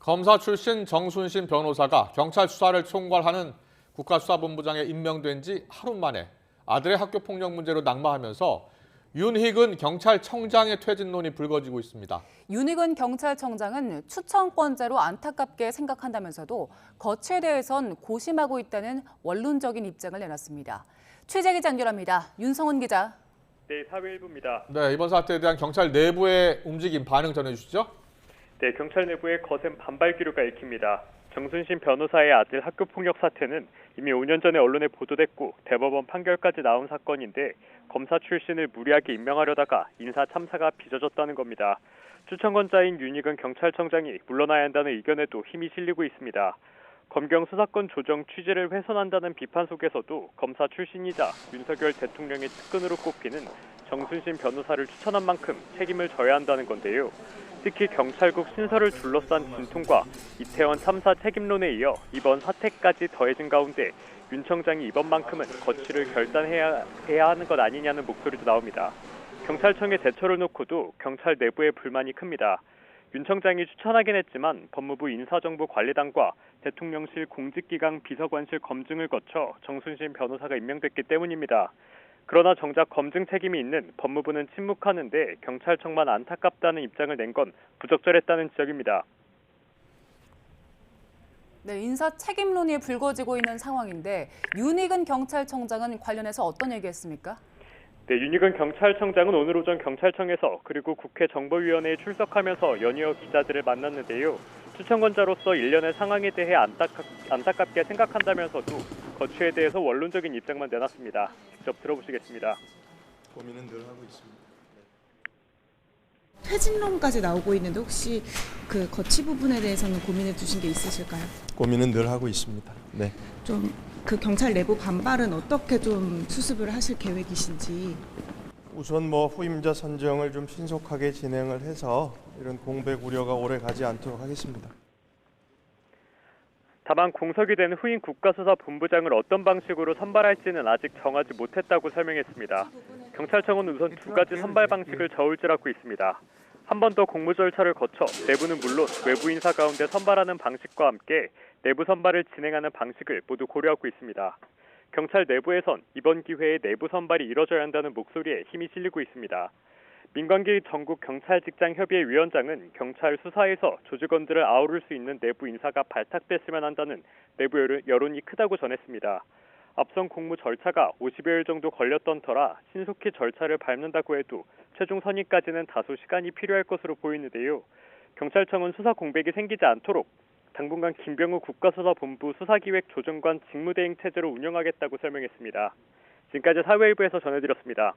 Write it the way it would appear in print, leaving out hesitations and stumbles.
검사 출신 정순신 변호사가 경찰 수사를 총괄하는 국가수사본부장에 임명된 지 하루 만에 아들의 학교 폭력 문제로 낙마하면서 윤희근 경찰청장의 퇴진론이 불거지고 있습니다. 윤희근 경찰청장은 추천권자로 안타깝게 생각한다면서도 거취에 대해선 고심하고 있다는 원론적인 입장을 내놨습니다. 취재 기자 연결합니다. 윤성훈 기자. 네, 사회일보입니다. 네, 이번 사태에 대한 경찰 내부의 움직임 반응 전해주시죠. 네, 경찰 내부에 거센 반발 기류가 읽힙니다. 정순신 변호사의 아들 학교폭력 사태는 이미 5년 전에 언론에 보도됐고 대법원 판결까지 나온 사건인데 검사 출신을 무리하게 임명하려다가 인사 참사가 빚어졌다는 겁니다. 추천권자인 윤희근 경찰청장이 물러나야 한다는 의견에도 힘이 실리고 있습니다. 검경 수사권 조정 취지를 훼손한다는 비판 속에서도 검사 출신이자 윤석열 대통령의 측근으로 꼽히는 정순신 변호사를 추천한 만큼 책임을 져야 한다는 건데요. 특히 경찰국 신설을 둘러싼 진통과 이태원 참사 책임론에 이어 이번 사태까지 더해진 가운데 윤 청장이 이번만큼은 거취를 결단해야 하는 것 아니냐는 목소리도 나옵니다. 경찰청의 대처를 놓고도 경찰 내부의 불만이 큽니다. 윤 청장이 추천하긴 했지만 법무부 인사정보관리단과 대통령실 공직기강 비서관실 검증을 거쳐 정순신 변호사가 임명됐기 때문입니다. 그러나 정작 검증 책임이 있는 법무부는 침묵하는데 경찰청만 안타깝다는 입장을 낸 건 부적절했다는 지적입니다. 네, 인사 책임론이 불거지고 있는 상황인데 윤희근 경찰청장은 관련해서 어떤 얘기했습니까? 네, 윤희근 경찰청장은 오늘 오전 경찰청에서 그리고 국회 정보위원회에 출석하면서 연이어 기자들을 만났는데요. 추천권자로서 일련의 상황에 대해 안타깝게 생각한다면서도 거취에 대해서 원론적인 입장만 내놨습니다. 직접 들어보시겠습니다. 고민은 늘 하고 있습니다. 퇴진론까지 나오고 있는데 혹시 그 거취 부분에 대해서는 고민해 두신 게 있으실까요? 고민은 늘 하고 있습니다. 네. 좀 그 경찰 내부 반발은 어떻게 좀 수습을 하실 계획이신지. 우선 후임자 선정을 좀 신속하게 진행을 해서 이런 공백 우려가 오래 가지 않도록 하겠습니다. 다만 공석이 된 후임 국가수사본부장을 어떤 방식으로 선발할지는 아직 정하지 못했다고 설명했습니다. 경찰청은 우선 두 가지 선발 방식을 저울질하고 있습니다. 한 번 더 공모 절차를 거쳐 내부는 물론 외부 인사 가운데 선발하는 방식과 함께 내부 선발을 진행하는 방식을 모두 고려하고 있습니다. 경찰 내부에선 이번 기회에 내부 선발이 이뤄져야 한다는 목소리에 힘이 실리고 있습니다. 민관기 전국경찰직장협의회 위원장은 경찰 수사에서 조직원들을 아우를 수 있는 내부 인사가 발탁됐으면 한다는 내부 여론이 크다고 전했습니다. 앞선 공모 절차가 50여일 정도 걸렸던 터라 신속히 절차를 밟는다고 해도 최종 선임까지는 다소 시간이 필요할 것으로 보이는데요. 경찰청은 수사 공백이 생기지 않도록 당분간 김병우 국가수사본부 수사기획조정관 직무대행 체제로 운영하겠다고 설명했습니다. 지금까지 사회일보에서 전해드렸습니다.